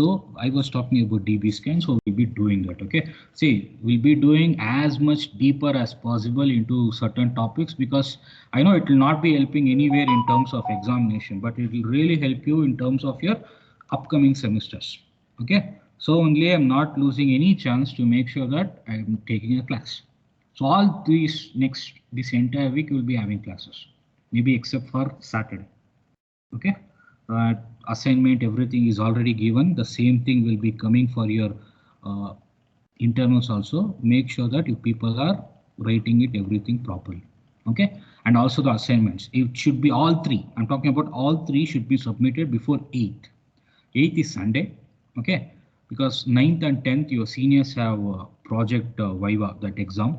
So I was talking about DB scan, so we'll be doing that. Okay, see, we'll be doing as much deeper as possible into certain topics, because I know it will not be helping anywhere in terms of examination, but it will really help you in terms of your upcoming semesters. Okay, so only I'm not losing any chance to make sure that I'm taking a class. So all this entire week we'll be having classes, maybe except for Saturday. Okay, uh, assignment, everything is already given. The same thing will be coming for your uh, internals also. Make sure that you people are writing it everything properly. Okay, and also the assignments, it should be all three. I'm talking about all three should be submitted before 8th. 8th is Sunday. Okay, because 9th and 10th your seniors have project Viva, that exam.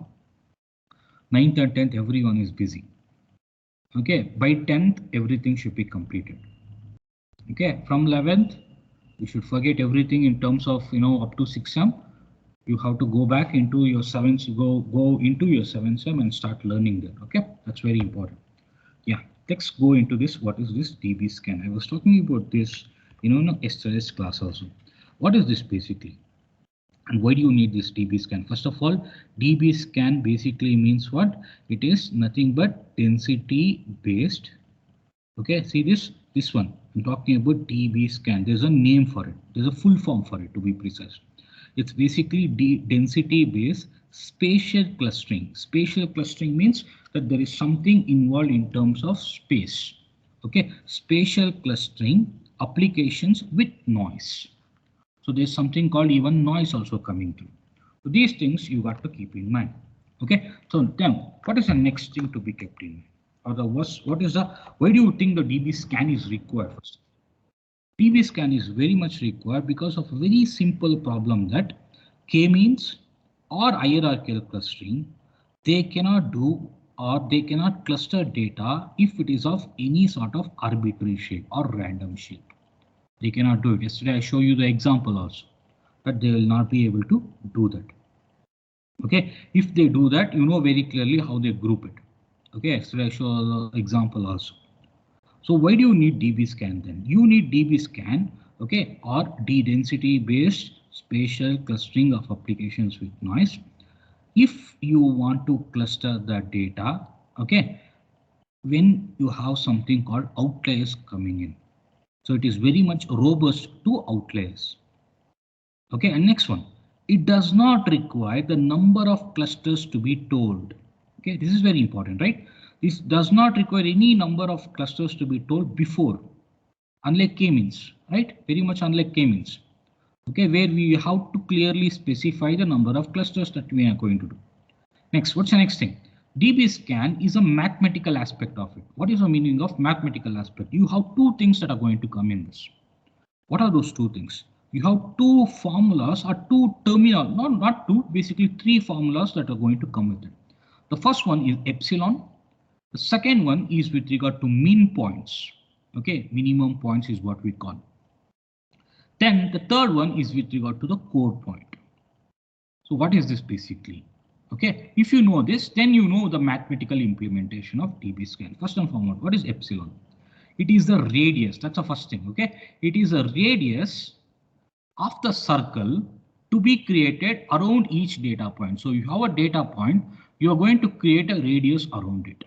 9th and 10th everyone is busy. Okay, by 10th everything should be completed. Okay, from 11th you should forget everything in terms of up to 6 sem. You have to go back into your 7th, go into your 7th sem and start learning there. Okay, that's very important. Yeah, let's go into this. What is this DB scan? I was talking about this in yesterday's class also. What is this basically? And why do you need this DB scan? First of all, DB scan basically means what? It is nothing but density based. Okay, see this one. I'm talking about DB scan. There's a name for it. There's a full form for it, to be precise. It's basically density based spatial clustering. Spatial clustering means that there is something involved in terms of space. Okay, spatial clustering applications with noise. So there's something called even noise also coming through. So these things you got to keep in mind. Okay, so then what is the next thing to be kept in mind? Or the worst, why do you think the DB scan is required first? DB scan is very much required because of a very simple problem that k-means or hierarchical clustering, they cannot do, or they cannot cluster data if it is of any sort of arbitrary shape or random shape. They cannot do it. Yesterday I show you the example also, but they will not be able to do that. Okay, if they do that, you know very clearly how they group it. Okay, yesterday I show the example also. So why do you need DB scan then? You need DB scan, okay, or d-density based spatial clustering of applications with noise. If you want to cluster the data, okay, when you have something called outliers coming in. So it is very much robust to outliers. Okay, and next one, it does not require the number of clusters to be told. Okay, this is very important, right? This does not require any number of clusters to be told before, unlike k-means, right? Very much unlike k-means. Okay, where we have to clearly specify the number of clusters that we are going to do. Next, what's the next thing? DB scan is a mathematical aspect of it. What is the meaning of mathematical aspect? You have two things that are going to come in this. What are those two things? You have two formulas or two terminal, not two, basically three formulas that are going to come with it. The first one is epsilon. The second one is with regard to mean points. Okay, minimum points is what we call. Then the third one is with regard to the core point. So what is this basically? Okay, if you know this, then you know the mathematical implementation of DB scan. First and foremost, what is epsilon? It is the radius. That's the first thing. Okay, it is a radius of the circle to be created around each data point. So you have a data point, you are going to create a radius around it,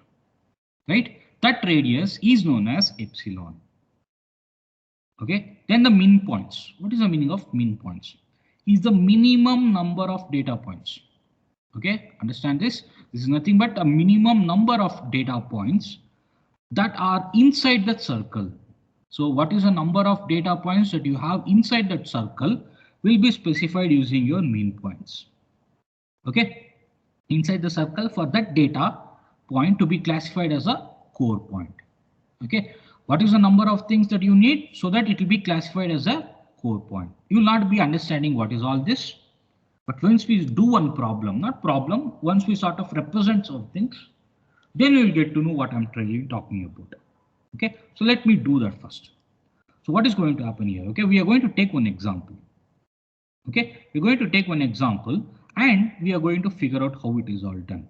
right? That radius is known as epsilon. Okay, then the mean points. What is the meaning of mean points? Is the minimum number of data points. Okay, understand this? This is nothing but a minimum number of data points that are inside that circle. So what is the number of data points that you have inside that circle will be specified using your mean points. Okay, inside the circle for that data point to be classified as a core point. Okay, what is the number of things that you need so that it will be classified as a core point? You will not be understanding what is all this. But once we do one problem, not problem, once we sort of represent some things, then you will get to know what I'm really talking about. Okay, so let me do that first. So what is going to happen here? Okay, we are going to take one example. Okay, we're going to take one example and we are going to figure out how it is all done.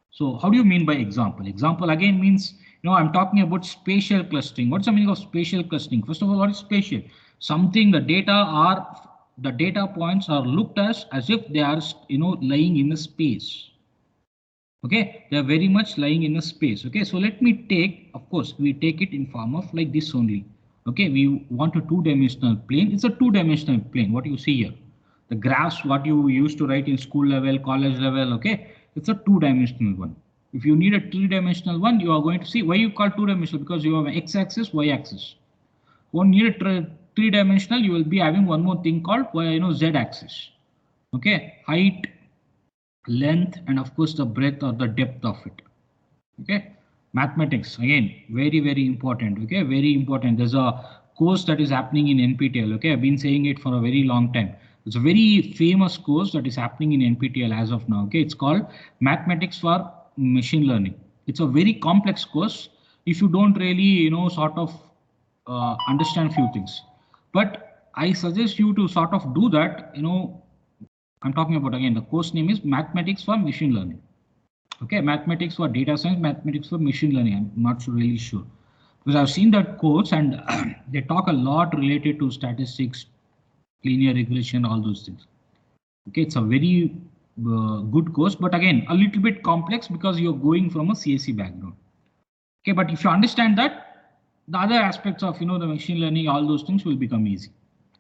So how do you mean by example? Example again means, I'm talking about spatial clustering. What's the meaning of spatial clustering? First of all, what is spatial? something, the data points are looked as if they are, lying in a space. Okay, they are very much lying in a space. Okay, so let me take, of course, we take it in form of like this only. Okay, we want a two-dimensional plane. It's a two-dimensional plane. What you see here, the graphs, what you used to write in school level, college level. Okay, it's a two-dimensional one. If you need a three-dimensional one, you are going to see why you call two-dimensional, because you have an x-axis, y-axis. When you need a three-dimensional, you will be having one more thing called z-axis. Okay, height, length, and of course the breadth or the depth of it. Okay, mathematics again, very important. Okay, very important. There's a course that is happening in NPTEL. Okay, I've been saying it for a very long time. It's a very famous course that is happening in NPTEL as of now. Okay, it's called Mathematics for Machine Learning. It's a very complex course if you don't really sort of understand few things, but I suggest you to sort of do that. I'm talking about, again, the course name is Mathematics for Machine Learning. Okay, mathematics for data science, mathematics for machine learning. I'm not really sure, because I've seen that course and they talk a lot related to statistics, linear regression, all those things. Okay, it's a very good course, but again, a little bit complex because you're going from a CSE background. Okay, but if you understand that, the other aspects of the machine learning, all those things will become easy.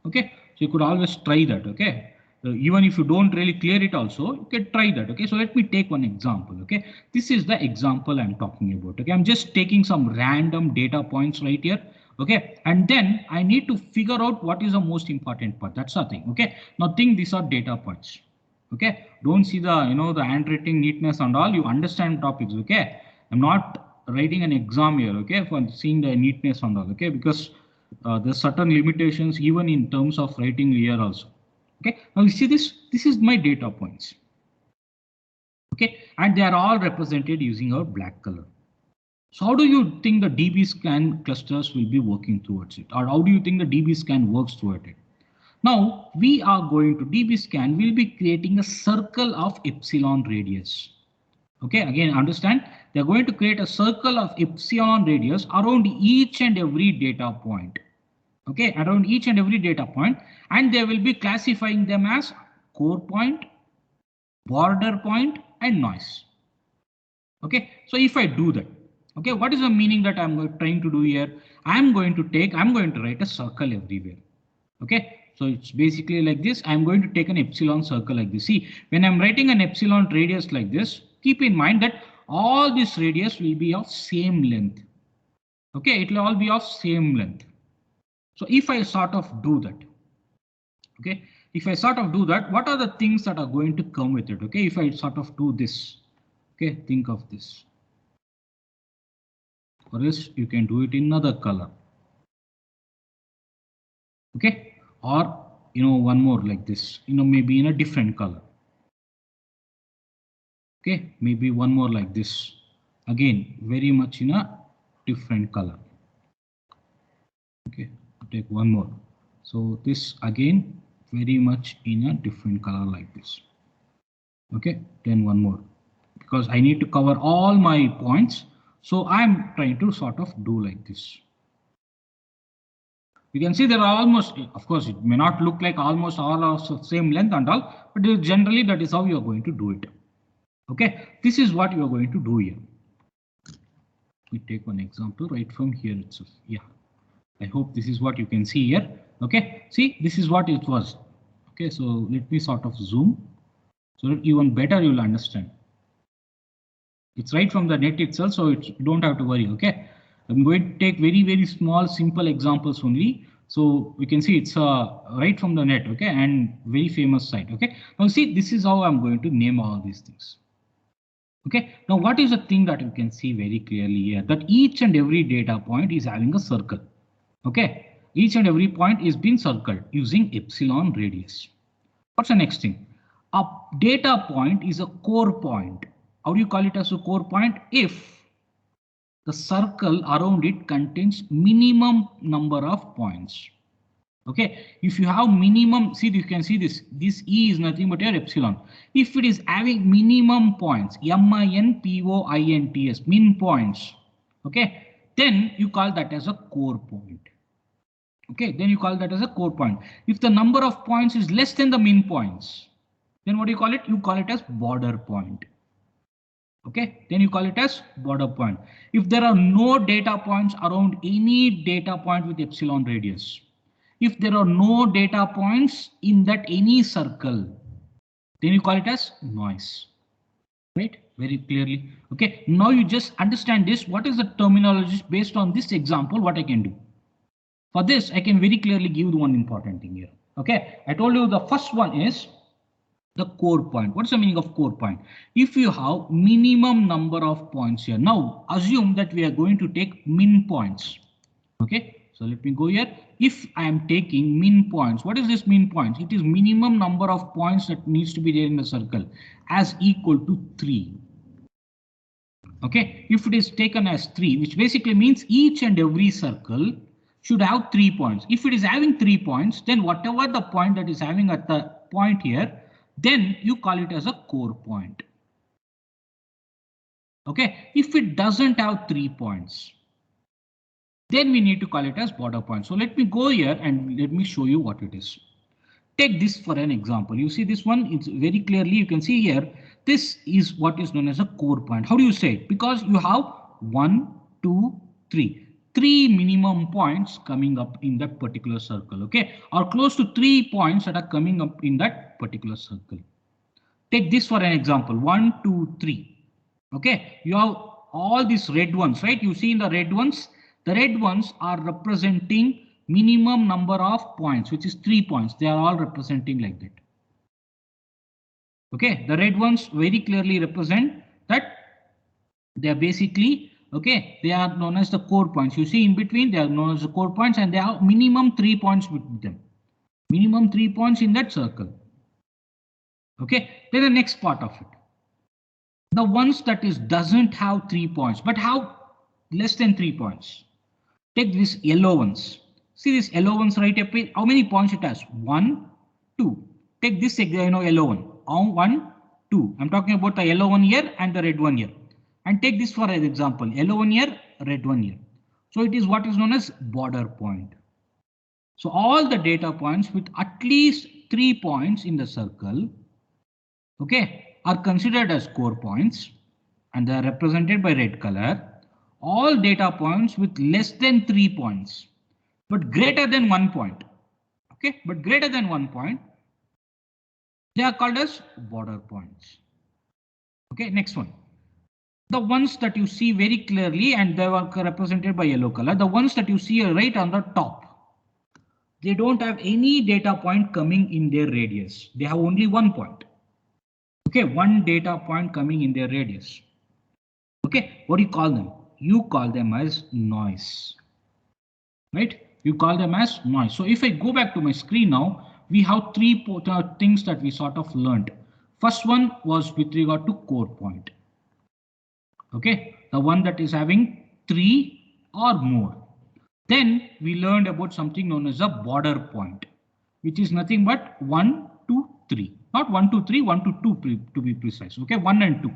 Okay, so you could always try that. Okay, even if you don't really clear it also, you can try that. Okay, so let me take one example. Okay, this is the example I'm talking about. Okay, I'm just taking some random data points right here. Okay, and then I need to figure out what is the most important part. That's the thing. Okay, now think these are data points. Okay, don't see the the handwriting neatness and all. You understand topics. Okay, I'm not writing an exam here. Okay, for seeing the neatness and all. Okay, because there's certain limitations even in terms of writing here also. Okay, now you see this is my data points. Okay, and they are all represented using our black color. So how do you think the DBSCAN clusters will be working towards it, or how do you think the DBSCAN works toward it? Now we are going to DBSCAN, will be creating a circle of epsilon radius. Okay, again, understand, they're going to create a circle of epsilon radius around each and every data point. Okay, around each and every data point, and they will be classifying them as core point, border point, and noise. Okay, so if I do that, okay, what is the meaning that I'm trying to do here? I'm going to write a circle everywhere. Okay, so it's basically like this. I'm going to take an epsilon circle like this. See, when I'm writing an epsilon radius like this, keep in mind that all this radius will be of same length. Okay, it will all be of same length. So if I sort of do that, okay, if I sort of do that, what are the things that are going to come with it? Okay, if I sort of do this, okay, think of this. Or else you can do it in another color. Okay, or one more like this, maybe in a different color. Okay, maybe one more like this, again very much in a different color. Okay, take one more. So this again very much in a different color like this. Okay, then one more, because I need to cover all my points. So I'm trying to sort of do like this. You can see there are almost, of course, it may not look like almost all of the same length and all, but generally that is how you are going to do it. Okay, this is what you are going to do here. We take one example right from here itself. Yeah, I hope this is what you can see here. Okay, see, this is what it was. Okay, so let me sort of zoom so that even better you will understand. It's right from the net itself, so you don't have to worry. Okay, I'm going to take very small simple examples only, so we can see it's right from the net. Okay, and very famous site. Okay, now see, this is how I'm going to name all these things. Okay, now what is the thing that you can see very clearly here, that each and every data point is having a circle. Okay, each and every point is being circled using epsilon radius. What's the next thing? A data point is a core point. How do you call it as a core point? If the circle around it contains minimum number of points. Okay, if you have minimum, see, you can see this E is nothing but your epsilon. If it is having minimum points, MINPOINTS, min points, okay, then you call that as a core point. Okay, then you call that as a core point. If the number of points is less than the mean points, then what do you call it? You call it as border point. Okay, then you call it as border point. If there are no data points around any data point with epsilon radius, if there are no data points in that any circle, then you call it as noise. Right? Very clearly. Okay, now you just understand this. What is the terminology based on this example? What I can do? For this, I can very clearly give one important thing here. Okay, I told you the first one is the core point. What's the meaning of core point? If you have minimum number of points here, now assume that we are going to take min points. Okay, so let me go here. If I am taking min points, what is this min points? It is minimum number of points that needs to be there in the circle as equal to 3. Okay, if it is taken as 3, which basically means each and every circle should have 3 points. If it is having 3 points, then whatever the point that is having at the point here, then you call it as a core point. Okay, if it doesn't have 3 points, then we need to call it as border point. So let me go here and let me show you what it is. Take this for an example. You see this one, it's very clearly, you can see here, this is what is known as a core point. How do you say it? Because you have 1, 2, 3. 3 minimum points coming up in that particular circle, okay? Or close to 3 points that are coming up in that particular circle. Take this for an example, 1, 2, 3. Okay, you have all these red ones, right? You see in the red ones are representing minimum number of points, which is 3 points. They are all representing like that. Okay, the red ones very clearly represent that they are basically, okay, they are known as the core points. You see in between, they are known as the core points, and they have minimum 3 points with them. Minimum 3 points in that circle. Okay, then the next part of it. The ones that is doesn't have 3 points, but have less than 3 points. Take this yellow ones. See this yellow ones right up here. How many points it has? 1, 2. Take this yellow one. 1, 2. I'm talking about the yellow one here and the red one here. And take this for an example. Yellow one here, red one here. So it is what is known as border point. So all the data points with at least 3 points in the circle, okay, are considered as core points, and they are represented by red color. All data points with less than 3 points, but greater than 1 point. Okay, but greater than 1 point, they are called as border points. Okay, next one. The ones that you see very clearly and they are represented by yellow color, the ones that you see right on the top, they don't have any data point coming in their radius. They have only 1 point. Okay, 1 data point coming in their radius. Okay, what do you call them? You call them as noise. Right? You call them as noise. So if I go back to my screen now, we have 3 things that we sort of learned. First one was with regard to core point. Okay, the one that is having 3 or more. Then we learned about something known as a border point, which is nothing but 1, 2, 3. Not 1, 2, 3, 1 to 2 to be precise. Okay, 1 and 2.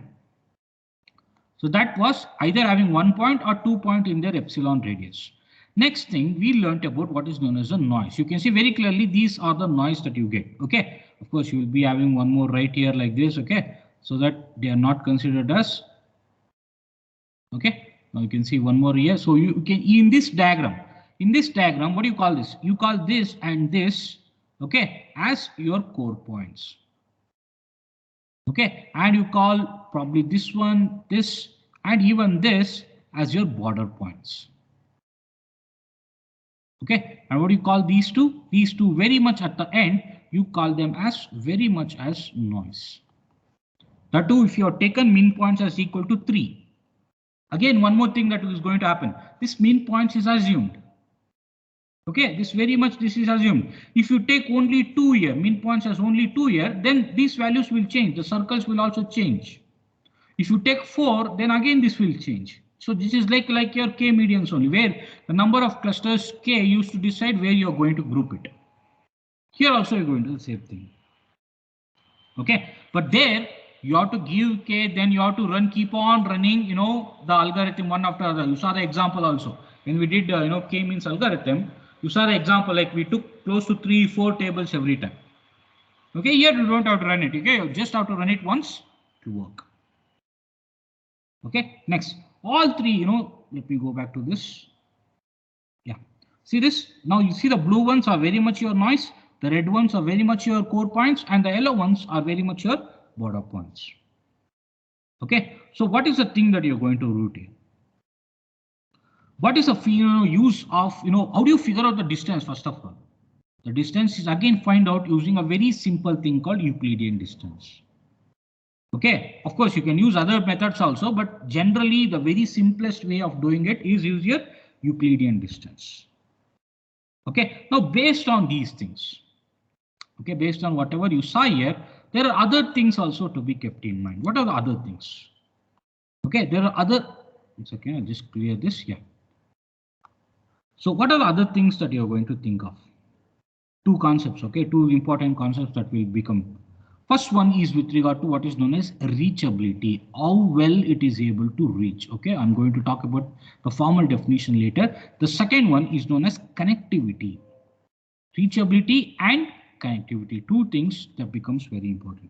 So that was either having 1 point or 2 point in their epsilon radius. Next thing we learned about what is known as a noise. You can see very clearly these are the noise that you get. Okay, of course you will be having one more right here like this. Okay, so that they are not considered as. Okay, now you can see one more here. So you can in this diagram, what do you call this? You call this and this, okay, as your core points. Okay, and you call probably this one, this, and even this as your border points. Okay, and what do you call these two? These two very much at the end, you call them as very much as noise. That too, if you have taken mean points as equal to 3. Again, one more thing that is going to happen. This mean points is assumed. Okay, this is assumed. If you take only 2 here, mean points as only 2 here, then these values will change. The circles will also change. If you take 4, then again this will change. So this is like your K medians only, where the number of clusters K used to decide where you are going to group it. Here also you're going to do the same thing. Okay, but there you have to give K, then you have to keep on running, the algorithm one after other. You saw the example also when we did, K means algorithm. You saw the example, like we took close to 3-4 tables every time. Okay, here you don't have to run it. Okay, you just have to run it once to work. Okay, next, all three, let me go back to this. Yeah, see this? Now you see the blue ones are very much your noise, the red ones are very much your core points, and the yellow ones are very much your border points. Okay, so what is the thing that you're going to route here? What is the use of, how do you figure out the distance first of all? The distance is again find out using a very simple thing called Euclidean distance. Okay, of course you can use other methods also, but generally the very simplest way of doing it is use your Euclidean distance. Okay, now based on these things, okay, based on whatever you saw here, there are other things also to be kept in mind. What are the other things? Okay, there are other, it's okay, I'll just clear this. Yeah. So what are the other things that you're going to think of? Two concepts, okay, two important concepts that will become. First one is with regard to what is known as reachability, how well it is able to reach. Okay, I'm going to talk about the formal definition later. The second one is known as connectivity. Reachability and connectivity, two things that becomes very important.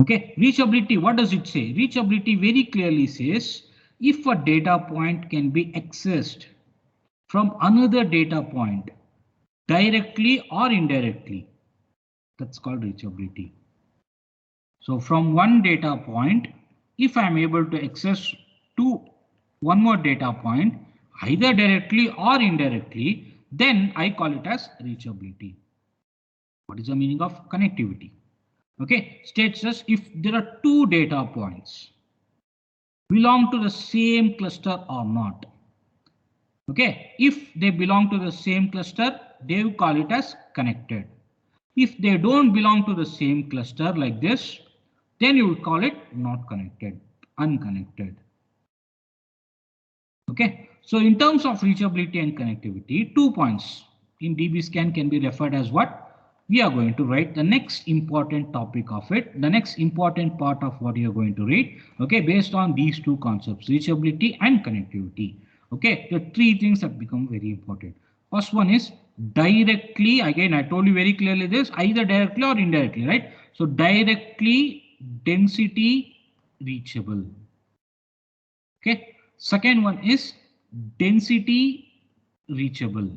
Okay, reachability, what does it say? Reachability very clearly says if a data point can be accessed from another data point directly or indirectly, that's called reachability. So from one data point, if I'm able to access to one more data point, either directly or indirectly, then I call it as reachability. What is the meaning of connectivity? Okay, states us if there are two data points belong to the same cluster or not. Okay, if they belong to the same cluster, they will call it as connected. If they don't belong to the same cluster like this, then you would call it not connected, unconnected. Okay, so in terms of reachability and connectivity, 2 points in DBSCAN can be referred as what? We are going to write the next important topic of it, the next important part of what you are going to read, okay, based on these two concepts, reachability and connectivity. Okay, the three things that become very important. First one is directly, again, I told you very clearly this, either directly or indirectly, right? So directly density reachable. Okay, second one is density reachable.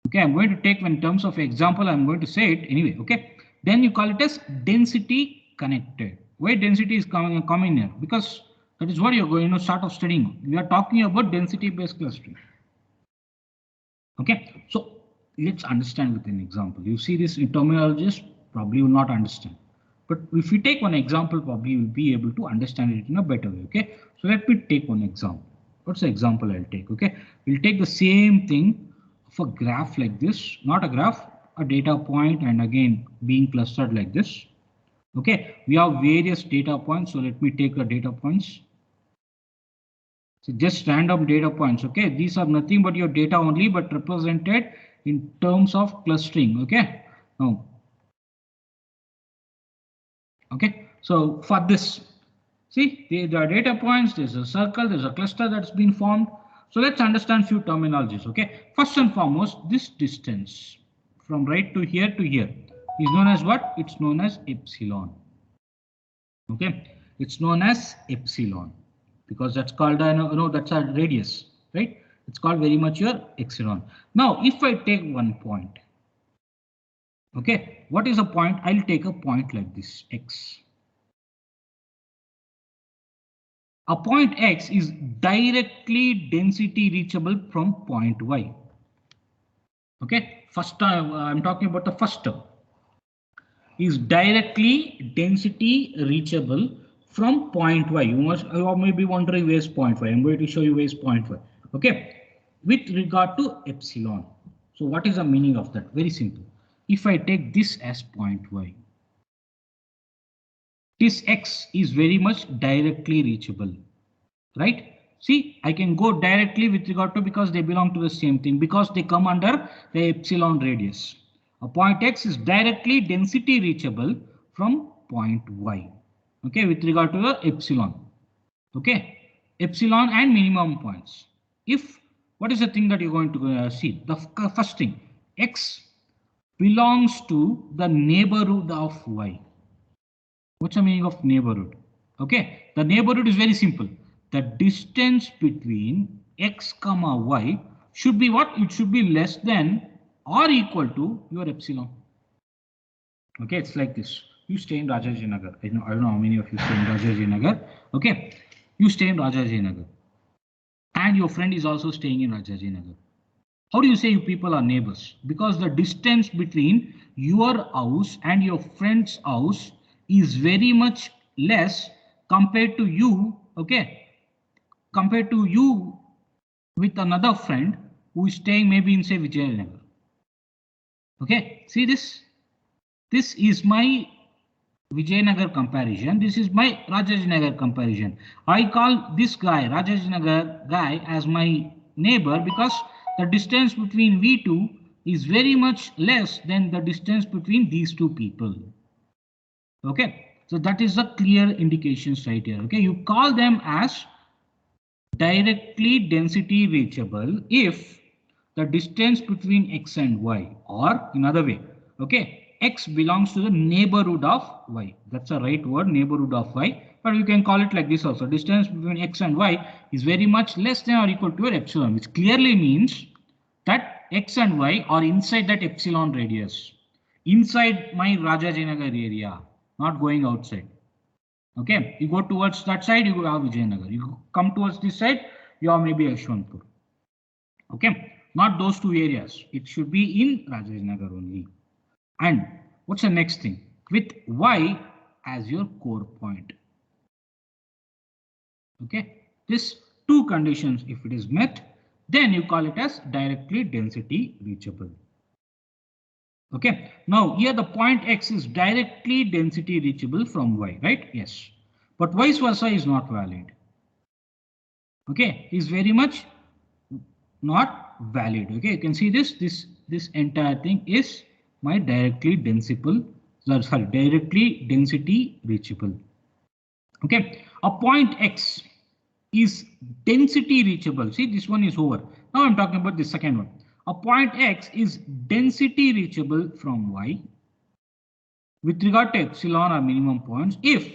Okay, I'm going to take in terms of example, I'm going to say it anyway. Okay, then you call it as density connected. Why density is coming here? Because that is what you're going to start off studying. We are talking about density based clustering. Okay, so let's understand with an example. You see this in terminologies, probably will not understand. But if we take one example, probably you will be able to understand it in a better way. Okay, so let me take one example. What's the example I'll take? Okay, we'll take the same thing of a graph like this, not a graph, a data point, and again being clustered like this. Okay, we have various data points. So let me take the data points. So just random data points. Okay, these are nothing but your data only, but represented in terms of clustering. Okay, now. Okay, so for this, see the data points, there's a circle, there's a cluster that's been formed. So let's understand few terminologies. Okay, first and foremost, this distance from right to here is known as what? It's known as epsilon. Okay, it's known as epsilon because that's called that's a radius, right? It's called very much your epsilon. Now, if I take one point, okay, what is a point? I'll take a point like this, x. A point X is directly density reachable from point Y. Okay, first time I'm talking about the first term is directly density reachable from point Y. You may be wondering where's point Y. I'm going to show you where's point Y. Okay, with regard to epsilon. So what is the meaning of that? Very simple. If I take this as point Y, this X is very much directly reachable. Right? See, I can go directly with regard to because they belong to the same thing because they come under the epsilon radius. A point X is directly density reachable from point Y. Okay, with regard to the epsilon. Okay, epsilon and minimum points. If what is the thing that you're going to see? The first thing, x belongs to the neighborhood of y. What's the meaning of neighborhood? Okay, the neighborhood is very simple. The distance between x comma y should be what? It should be less than or equal to your epsilon. Okay, it's like this. You stay in Rajajinagar. I don't know how many of you stay in Rajajinagar. Okay, you stay in Rajajinagar, and your friend is also staying in Rajajinagar. How do you say you people are neighbors? Because the distance between your house and your friend's house is very much less compared to you, okay? Compared to you with another friend who is staying maybe in say Vijayanagar. Okay, see this? This is my Vijayanagar comparison. This is my Rajajinagar comparison. I call this guy, Rajajinagar guy, as my neighbor because the distance between we two is very much less than the distance between these two people. Okay, so that is the clear indications right here. Okay, you call them as directly density reachable if the distance between x and y, or another way, okay, x belongs to the neighborhood of y. That's a right word, neighborhood of y, but you can call it like this also. Distance between x and y is very much less than or equal to your epsilon, which clearly means that x and y are inside that epsilon radius, inside my Rajajinagar area, not going outside. Okay, you go towards that side, you go have Vijayanagar. You come towards this side, you have maybe Yashwantpur. Okay, not those two areas. It should be in Rajajinagar only. And what's the next thing? With y as your core point. Okay, this two conditions, if it is met, then you call it as directly density reachable. Okay, now here the point x is directly density reachable from y, right? Yes, but vice versa is not valid. Okay, is very much not valid. Okay, you can see this entire thing is my directly density reachable. Okay, a point x is density reachable. See, this one is over. Now I'm talking about the second one. A point x is density reachable from y with regard to epsilon or minimum points if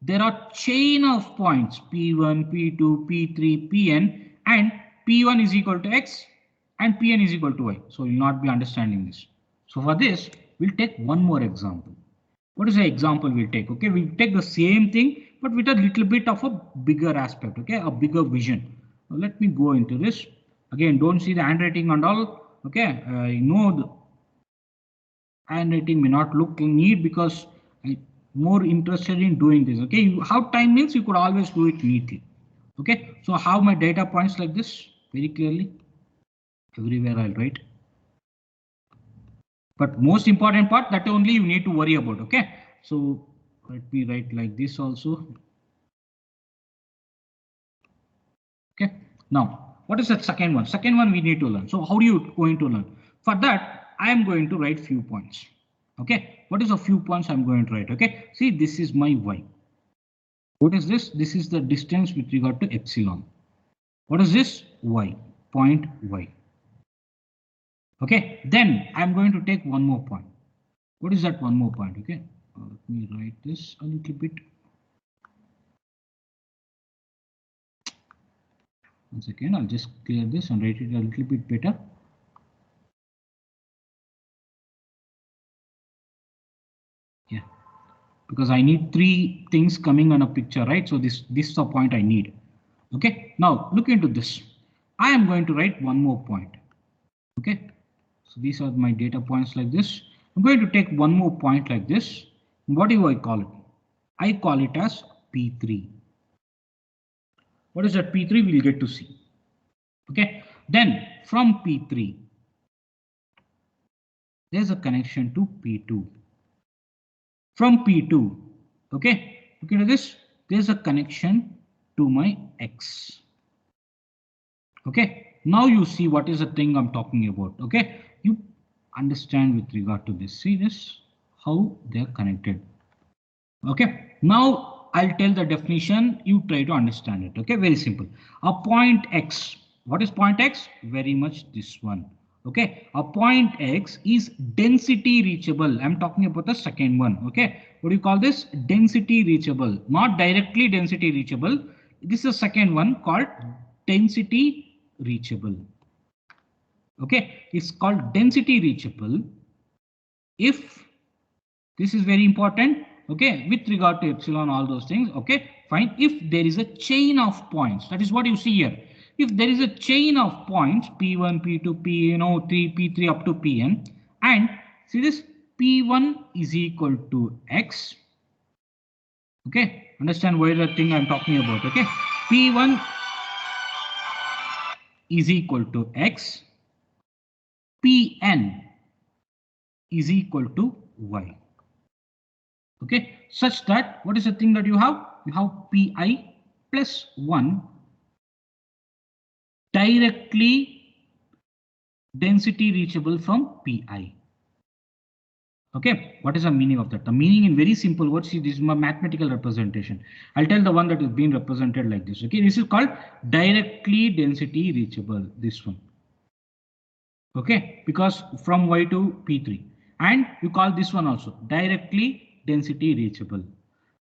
there are chain of points p1, p2, p3, pn, and p1 is equal to x and pn is equal to y. So you'll not be understanding this. So for this, we'll take one more example. What is the example we'll take? Okay, we'll take the same thing, but with a little bit of a bigger aspect, okay, a bigger vision. Now let me go into this. Again, don't see the handwriting and all. Okay, I know the handwriting may not look neat because I'm more interested in doing this. Okay, you have time means you could always do it neatly. Okay, so how my data points like this very clearly. Everywhere I'll write. But most important part that only you need to worry about. Okay, so let me write like this also. Okay, now what is that second one? Second one we need to learn. So how are you going to learn? For that, I am going to write few points. Okay, what is a few points I'm going to write? Okay, see, this is my y. What is this? This is the distance with regard to epsilon. What is this? Y, point y. Okay, then I'm going to take one more point. What is that one more point? Okay, let me write this a little bit. Once again, I'll just clear this and write it a little bit better. Yeah, because I need three things coming on a picture, right? So this is the point I need. Okay, now look into this. I am going to write one more point. Okay, so these are my data points like this. I'm going to take one more point like this. What do I call it? I call it as P3. What is that P3? We'll get to see. Okay, then from P3, there's a connection to P2. From P2, okay, look at this. There's a connection to my X. Okay, now you see what is the thing I'm talking about. Okay, you understand with regard to this. See this, how they're connected. Okay, now I'll tell the definition. You try to understand it. Okay, very simple. A point X What is point X? Very much this one. Okay, a point X is density reachable. I'm talking about the second one. Okay, what do you call this? Density reachable, not directly density reachable. This is the second one called density reachable. Okay, it's called density reachable if this is very important. Okay, with regard to epsilon, all those things. Okay, fine. If there is a chain of points, that is what you see here. If there is a chain of points P1, P2, P3, P3 up to Pn, and see this P1 is equal to X. Okay, understand why the thing I'm talking about. Okay, P1 is equal to X, Pn is equal to Y. Okay, such that what is the thing that you have? You have Pi plus 1 directly density reachable from Pi. Okay, what is the meaning of that? The meaning in very simple words, see, this is my mathematical representation. I'll tell the one that is being represented like this. Okay, this is called directly density reachable, this one. Okay, because from Y to P3, and you call this one also directly density reachable.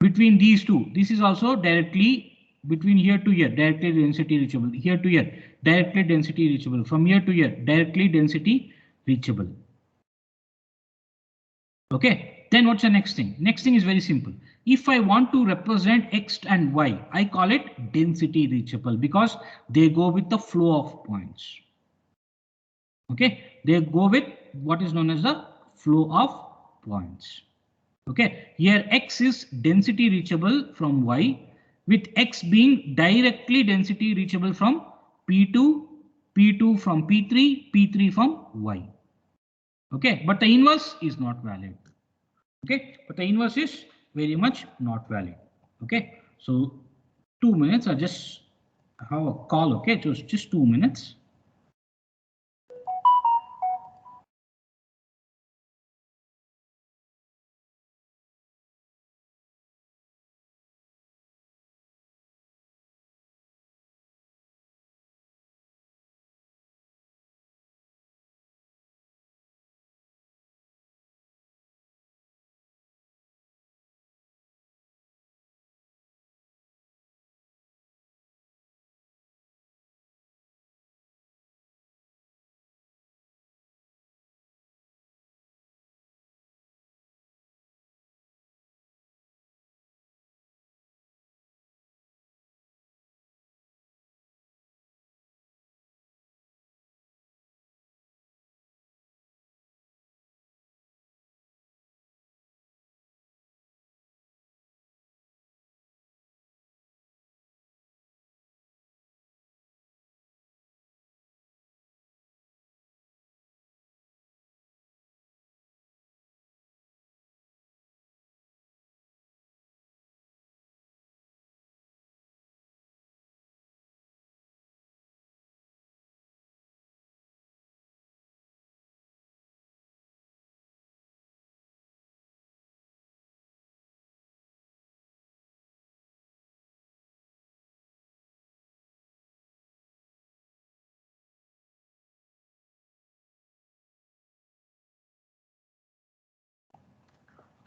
Between these two, this is also directly between here to here, directly density reachable, here to here, directly density reachable, from here to here, directly density reachable. Okay, then what's the next thing? Next thing is very simple. If I want to represent X and Y, I call it density reachable because they go with the flow of points. Okay, they go with what is known as the flow of points. Okay, here X is density reachable from Y, with X being directly density reachable from P2, P2 from P3, P3 from Y. Okay, but the inverse is not valid. Okay, but the inverse is very much not valid. Okay, so 2 minutes. I just have a call. Okay, just 2 minutes.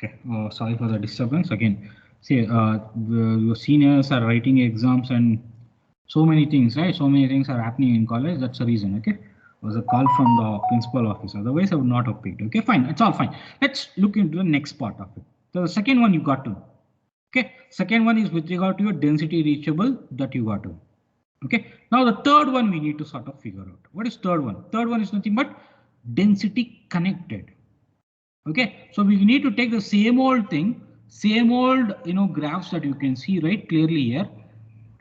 Okay, sorry for the disturbance again. See, your seniors are writing exams and so many things, right? So many things are happening in college. That's the reason. Okay, it was a call from the principal office. Otherwise, I would not have picked. Okay, fine. It's all fine. Let's look into the next part of it. So the second one you got to. Okay, second one is with regard to your density reachable that you got to. Okay, now the third one we need to sort of figure out. What is third one? Third one is nothing but density connected. Okay, so we need to take the same old thing, same old graphs that you can see right clearly here,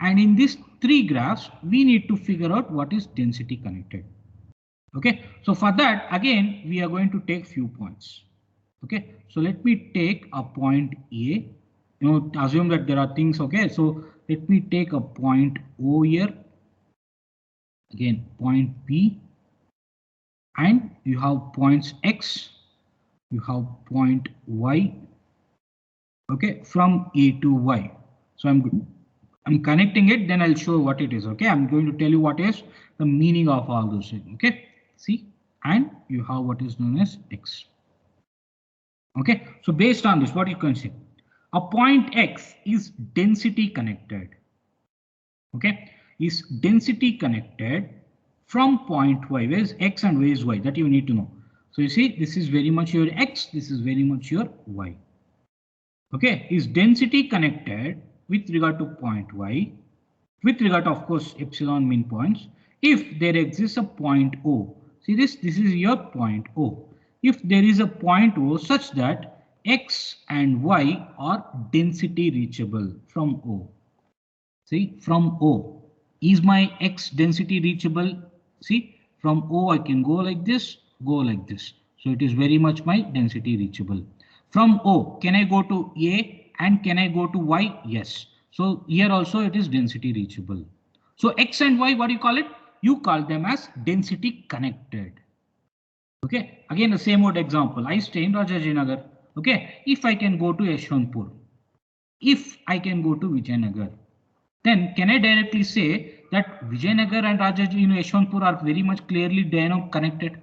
and in these three graphs we need to figure out what is density connected. Okay, so for that again we are going to take few points. Okay, so let me take a point A, assume that there are things. Okay, so let me take a point O here, again point P, and you have points X, you have point Y. Okay, from A to Y. So I'm connecting it, then I'll show what it is. Okay, I'm going to tell you what is the meaning of all those things. Okay, see, and you have what is known as X. Okay, so based on this, what you can say, a point X is density connected. Okay, is density connected from point Y. Where is X and where is Y? That you need to know. So you see, this is very much your X, this is very much your Y. Okay, is density connected with regard to point Y, with regard to, of course, epsilon mean points, if there exists a point O. See this is your point O. If there is a point O such that X and Y are density reachable from O. See, from O, is my X density reachable? See, from O I can go like this, go like this. So it is very much my density reachable. From O, can I go to A and can I go to Y? Yes. So here also it is density reachable. So X and Y, what do you call it? You call them as density connected. Okay, again the same old example. I stay in Rajajinagar. Okay, if I can go to Yeshwanthpur, if I can go to Vijayanagar, then can I directly say that Vijayanagar and Yeshwanthpur are very much clearly connected?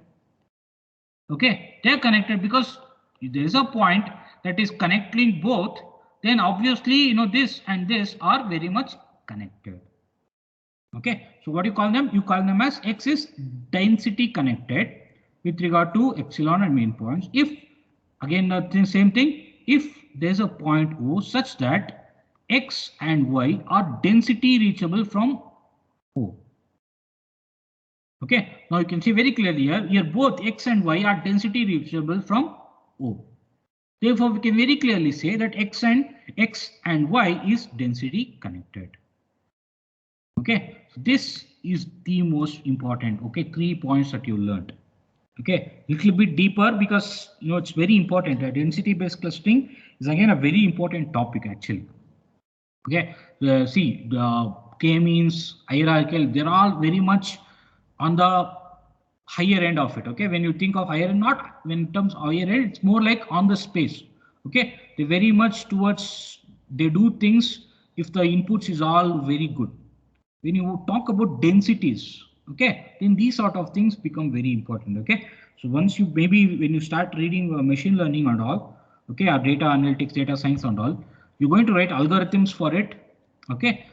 Okay, they are connected because there is a point that is connecting both. Then obviously, this and this are very much connected. Okay, so what do you call them? You call them as X is density connected with regard to epsilon and main points. If again the same thing, if there's a point O such that X and Y are density reachable from O. Okay, now you can see very clearly here both X and Y are density reachable from O. Therefore, we can very clearly say that X and Y is density connected. Okay, so this is the most important. Okay, 3 points that you learned. Okay, little bit deeper because it's very important. Density based clustering is again a very important topic actually. Okay, see the k-means, hierarchical, they're all very much on the higher end of it. Okay, when you think of higher, not when in terms of higher end, it's more like on the space. Okay, they very much towards, they do things if the inputs is all very good. When you talk about densities, okay, then these sort of things become very important. Okay, so once you maybe when you start reading machine learning and all, okay, or data analytics, data science and all, you're going to write algorithms for it. Okay,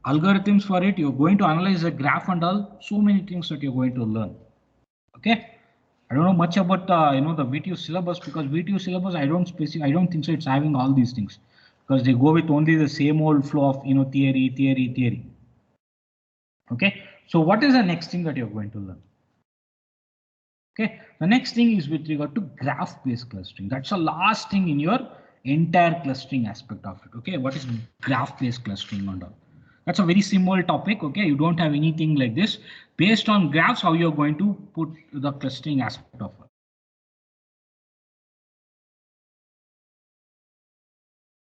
algorithms for it, you're going to analyze a graph and all, so many things that you're going to learn. Okay, I don't know much about the VTU syllabus because VTU syllabus I don't think so it's having all these things because they go with only the same old flow of theory. Okay, so what is the next thing that you're going to learn? Okay, the next thing is with regard to graph based clustering. That's the last thing in your entire clustering aspect of it. Okay, what is graph based clustering and all? That's a very simple topic. Okay, you don't have anything like this. Based on graphs, how you're going to put the clustering aspect of